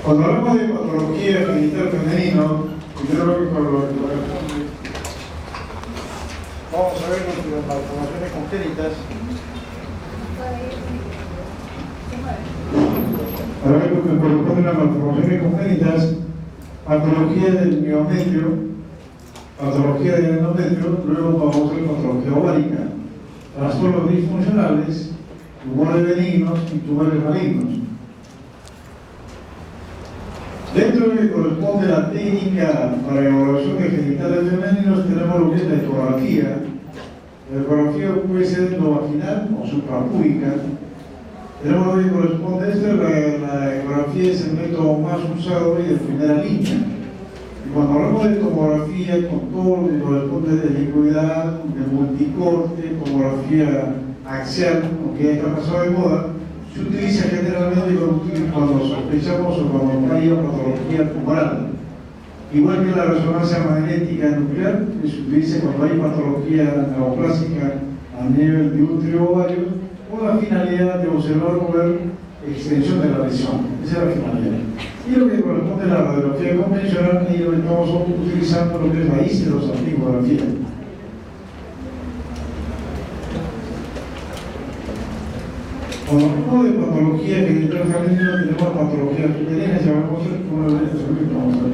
Cuando hablamos de patología genital femenino, creo que vamos a ver las malformaciones congénitas. A ver, lo que corresponde a las malformaciones congénitas, patología del miometrio, patología del endometrio, luego vamos a ver patología ovárica, trastornos disfuncionales, tumores benignos y tumores malignos. Dentro de lo que corresponde a la técnica para evaluación de genitales femeninos, tenemos lo que es la ecografía. La ecografía puede ser endovaginal o suprapúbica. Tenemos lo que corresponde a esto, la ecografía es el método más usado y de primera línea. Y cuando hablamos de tomografía, con todo lo que corresponde de licuidad, de multicorte, tomografía axial, aunque ya está pasado de moda, se utiliza generalmente cuando sospechamos o cuando hay patología tumoral. Igual que la resonancia magnética nuclear, que se utiliza cuando hay patología neoplásica a nivel de útero o ovario, con la finalidad de observar o ver extensión de la lesión. Esa es la finalidad. Y lo que corresponde a la radiografía convencional, y lo que estamos utilizando lo que es la histerosalpingografía. Cuando hablamos de patología genital femenina, tenemos patologías uterinas, ya vamos a ver cómo lo vamos a ver.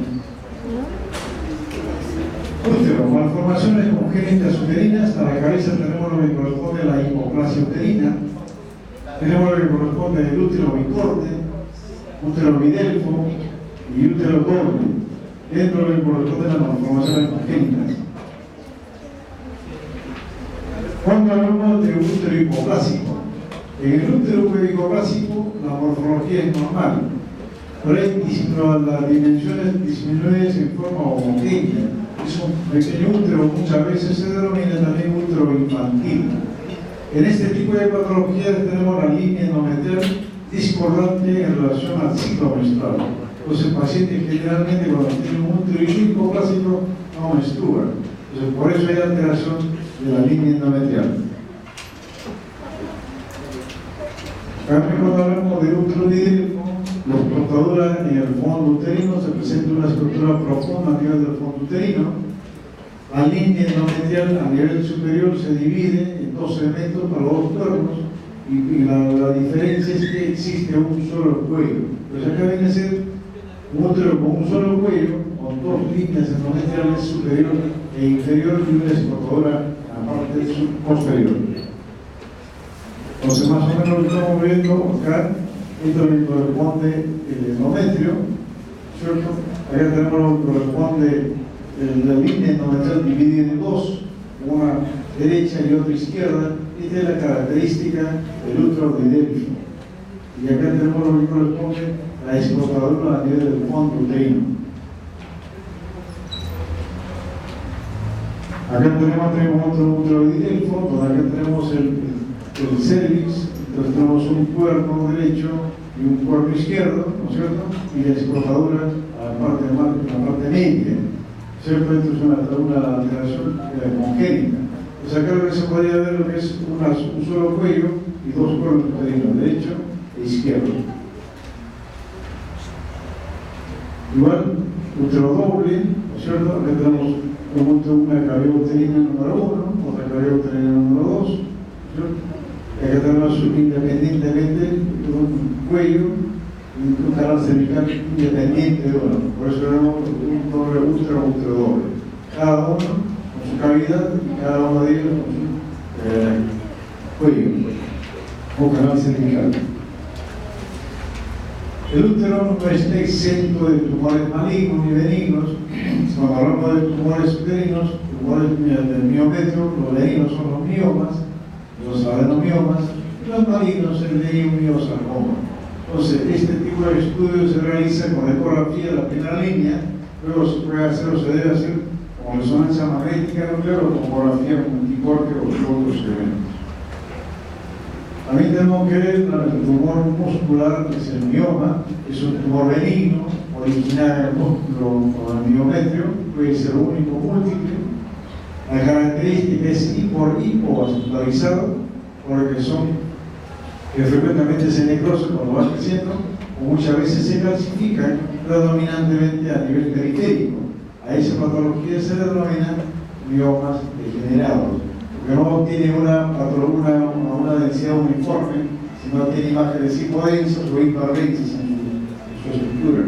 Útero, malformaciones congénitas uterinas. A la cabeza tenemos lo que corresponde a la hipoplasia uterina, tenemos lo que corresponde al útero bicorte, útero bidelfo y útero doble, dentro de lo que corresponde a las malformaciones congénitas. Cuando hablamos de útero hipoplásico, en el útero hipoplásico la morfología es normal, pero las dimensiones disminuyen en forma homogénea. Es un pequeño útero, muchas veces se denomina también útero infantil. En este tipo de patologías tenemos la línea endometrial discordante en relación al ciclo menstrual. Entonces el paciente generalmente cuando tiene un útero hipoplásico no menstrua. Entonces por eso hay alteración de la línea endometrial. También cuando hablamos de útero bidelfo, la estructura en el fondo uterino se presenta una estructura profunda a nivel del fondo uterino. La línea endometrial a nivel superior se divide en dos segmentos para los dos cuerpos y la diferencia es que existe un solo cuello. Pues acá viene a ser un útero con un solo cuello, con dos líneas endometriales superior e inferior y una estructura en la parte posterior. Entonces más o menos lo que estamos viendo acá, esto es lo que corresponde el endometrio, ¿cierto? Acá tenemos lo que corresponde la línea endometrial dividida en dos, una derecha y otra izquierda. Esta es la característica del útero bidelfo. Y acá tenemos lo que corresponde a la explotadura a nivel del fondo uterino. Acá tenemos otro útero bidelfo, donde acá tenemos el cervix, entonces tenemos un cuerpo derecho y un cuerpo izquierdo, ¿no es cierto? Y la explotadura a la parte media, ¿cierto? Esto es una alteración congénita. Pues acá lo que se podría ver lo que es un solo cuello y dos cuerpos uterinos, derecho e izquierdo. Igual, útero doble, ¿no es cierto? Acá tenemos una cavidad uterina número 1, otra cavidad uterina número 2, ¿cierto? Acá tenemos independientemente un cuello y un canal cervical independiente de uno. Por eso tenemos un doble útero doble. Cada uno con su cavidad y cada uno de ellos con su cuello o canal cervical. El útero no está exento de tumores malignos ni benignos. Cuando hablamos de tumores uterinos, tumores del miometrio, los benignos son los miomas, los adenomiomas, y los malignos el leiomyosarcoma. Entonces, este tipo de estudios se realiza con ecografía de la primera línea, luego se puede hacer o se debe hacer con resonancia magnética nuclear o tomografía multicorte o otros eventos. También tenemos que ver el tumor muscular, que es el mioma, que es un tumor benigno, original en el músculo o en el miometrio, puede ser único o múltiple. La característica es hipovascularizado, porque frecuentemente se necrosa cuando va creciendo, o muchas veces se calcifican predominantemente a nivel periférico. A esa patología se le denomina miomas degenerados, porque no tiene una densidad uniforme, sino tiene imágenes hipodensas o hiperdensas en su estructura.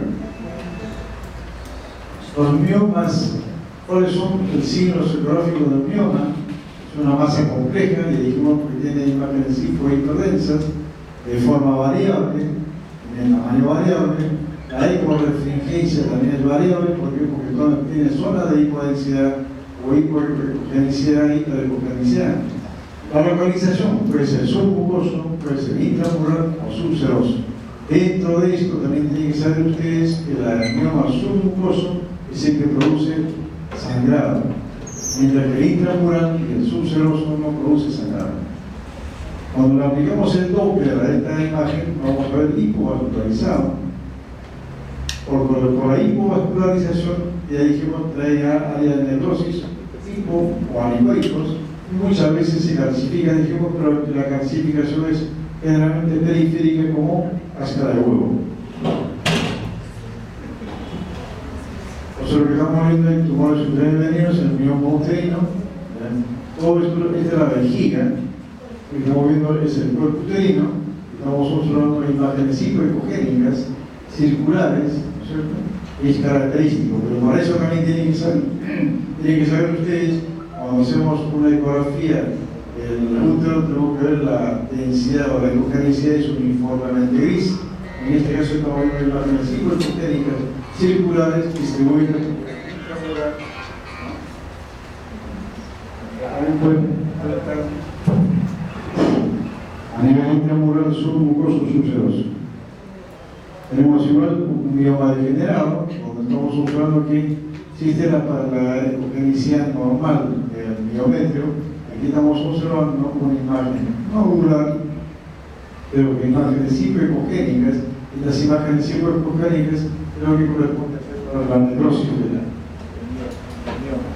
Los miomas, ¿cuáles son el signo ecográfico del mioma? Es una masa compleja, y dijimos que tiene imágenes hipodensas de forma variable, en tamaño variable. La hiporefringencia también es variable, porque tiene zonas de hipodensidad o hipoecogenicidad y hiperecogenicidad. La localización puede ser submucoso, puede ser intramural o subseroso. Dentro de esto también tienen que saber ustedes que el mioma submucoso es el que produce sangrado, mientras que el intramural y el subseroso no produce sangrado. Cuando le aplicamos el Doppler a esta imagen, vamos a ver hipovascularizado. Por la hipovascularización, ya dijimos, trae área de necrosis, hipo o anicoicos, y muchas veces se calcifica, dijimos, pero la calcificación es generalmente periférica como cáscara de huevo. Nosotros que estamos viendo en tumores uterino-veninos, el mioma uterino, todo esto es de la vejiga, lo que estamos viendo es el cuerpo uterino, estamos observando imágenes hipoecogénicas, circulares, ¿cierto? Es característico, pero para eso también tienen que saber ustedes, cuando hacemos una ecografía del útero, tenemos que ver la densidad o la ecogenicidad es uniformemente gris. En este caso estamos viendo imágenes hipoecogénicas circulares distribuidas a nivel intramural submucoso subseroso. Tenemos igual un mioma degenerado, donde estamos observando que existe la ecogenicidad normal del miometrio. Aquí estamos observando una imagen nodular, pero que imágenes hipoecogénicas. Estas imágenes hipoecogénicas creo que corresponden a la necrosis de la mioma.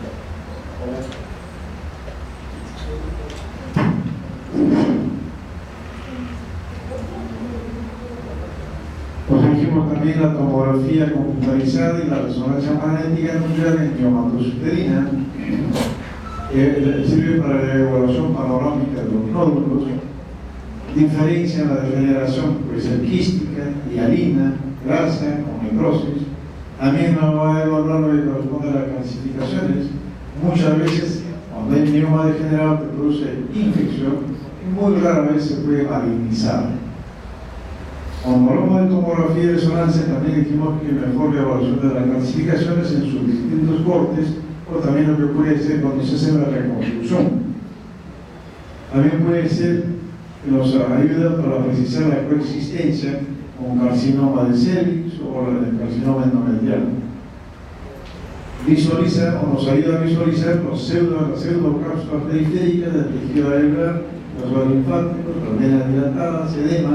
Nos dijimos también la tomografía computarizada y la resonancia magnética nuclear en miomatosis uterina, que sirve para la evaluación panorámica de los nódulos, diferencia en la degeneración, puede ser quística, hialina, grasa o necrosis. También nos va a evaluar lo que corresponde a las calcificaciones. Muchas veces, cuando hay mioma degenerado que produce infección, y muy rara vez se puede malignizar. Cuando hablamos de tomografía y resonancia, también dijimos que mejor la evaluación de las calcificaciones en sus distintos cortes, o también lo que puede ser cuando se hace la reconstrucción. También puede ser que nos ayuda para precisar la coexistencia con carcinoma de cervix o el carcinoma endometrial. Visualiza o nos ayuda a visualizar las pseudocápsulas periféricas del tejido alveolar, los vasos linfáticos, las venas dilatadas, edema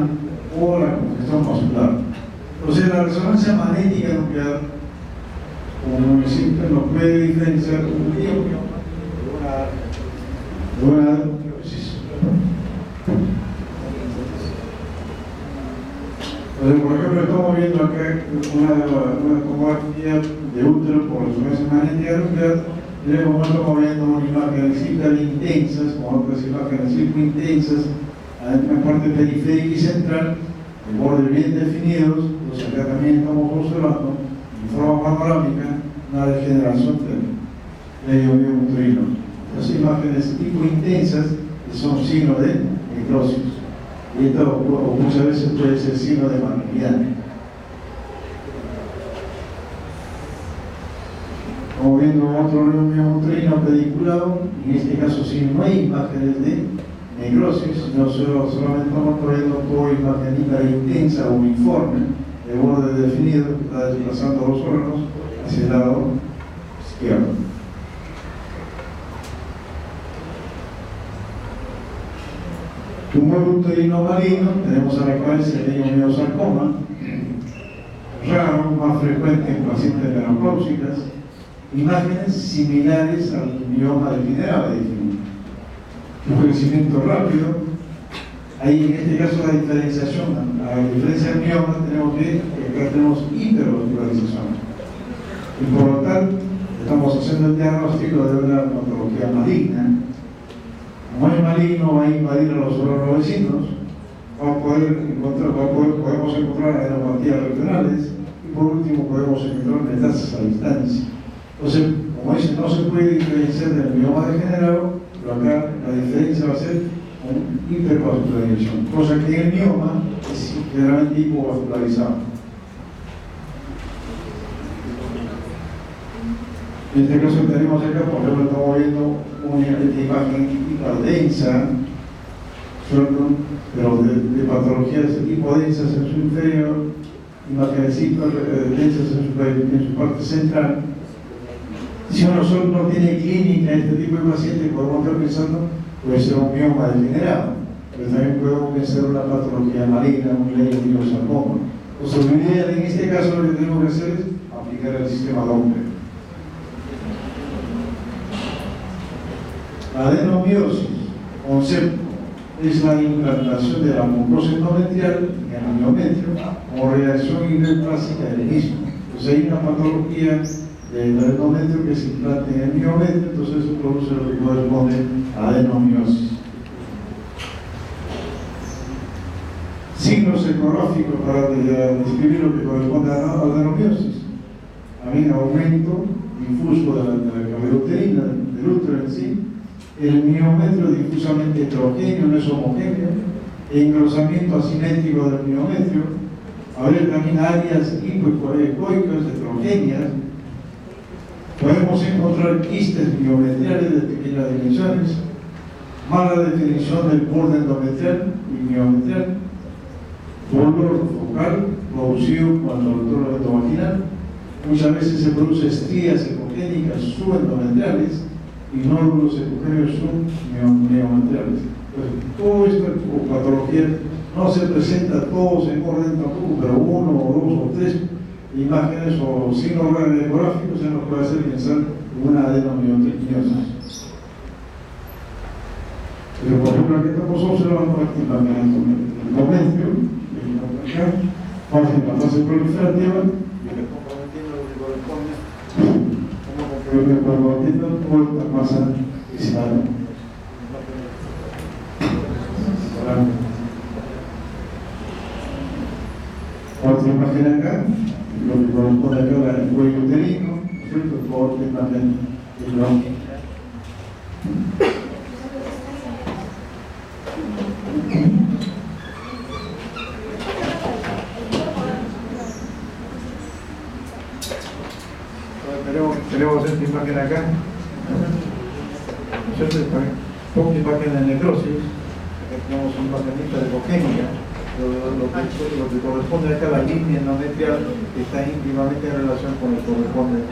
o la congestión vascular. Entonces, la resonancia magnética nuclear, como siempre, nos puede diferenciar un mioma de una adenomiosis. Entonces, por ejemplo, estamos viendo acá una tomografía de útero por resonancia magnética nuclear, y luego estamos viendo unas imágenes hiperintensas, con otras imágenes hiperintensas, en la parte periférica y central, de bordes bien definidos. Entonces acá también estamos observando, en forma panorámica, una degeneración del medio uterino. Las imágenes tipo intensas que son signos de necrosis. Y esto muchas veces puede ser signo de malignidad. Estamos viendo otro medio uterino pediculado, en este caso sí no hay imágenes de necrosis, sino solamente estamos viendo toda imagen hiperintensa o uniforme de borde definido que está desplazando los órganos hacia el lado izquierdo. Tumor uterino maligno, tenemos a la cabeza el miosarcoma, raro, más frecuente en pacientes menopáusicas, imágenes similares al mioma degenerado, un crecimiento rápido, Ahí en este caso la diferenciación, a diferencia del mioma, tenemos que acá tenemos hipervascularización. Y por lo tanto, estamos haciendo el diagnóstico de una patología maligna. Como es maligno, va a invadir a los órganos vecinos, podemos encontrar adenopatías regionales y por último podemos encontrar metástasis a distancia. Entonces, como dice, no se puede diferenciar del mioma degenerado, pero acá la diferencia va a ser con hipervascularización, cosa que en el mioma es generalmente hipovascularizado. En este caso tenemos acá, por ejemplo, estamos viendo una imagen hiperdensa, ¿cierto? Pero de patologías hipodensas en su inferior, imágenes hiperdensas en su parte central. Si uno solo no tiene clínica este tipo de pacientes, podemos estar pensando, puede ser un mioma degenerado, pero también podemos pensar una patología maligna, un leiomyosarcoma. Entonces, la idea en este caso lo que tenemos que hacer es aplicar el sistema Doppler. La adenomiosis, concepto, es la implantación de la mucosa endometrial en el miometrio como reacción idiopática del mismo. Entonces hay una patología del endometrio que se implanta en el miometrio, entonces eso produce lo que corresponde a adenomiosis. Signos ecográficos para describir lo que corresponde a adenomiosis. También aumento difuso de la cavidad uterina, del útero en sí. El miometrio difusamente heterogéneo, no es homogéneo, el engrosamiento asimétrico del miometrio, haber también áreas hipoecoicas heterogéneas. Podemos encontrar quistes miometriales de pequeñas dimensiones, mala definición del borde endometrial y miometrial, dolor focal producido por el dolor endovaginal. Muchas veces se producen estrías ecogénicas subendometriales y nódulos ecogénicos submiometriales. Todo esto o patología no se presenta todos en orden tampoco, pero uno o dos o tres imágenes o signos ecográficos se nos puede hacer pensar en una adenomiosis. Pero por ejemplo aquí estamos observando el endometrio, en la fase proliferativa, y le estamos cometiendo lo que corresponde como vuelta masa visceral. Otra imagen acá, lo que corresponde acá al cuello uterino, ¿cierto? Otra imagen del tenemos esta imagen acá, ¿cierto? Esta imagen de necrosis, acá tenemos una imagen de ecogénica, lo que corresponde acá a la línea endometrial que está íntimamente en relación con lo que corresponde a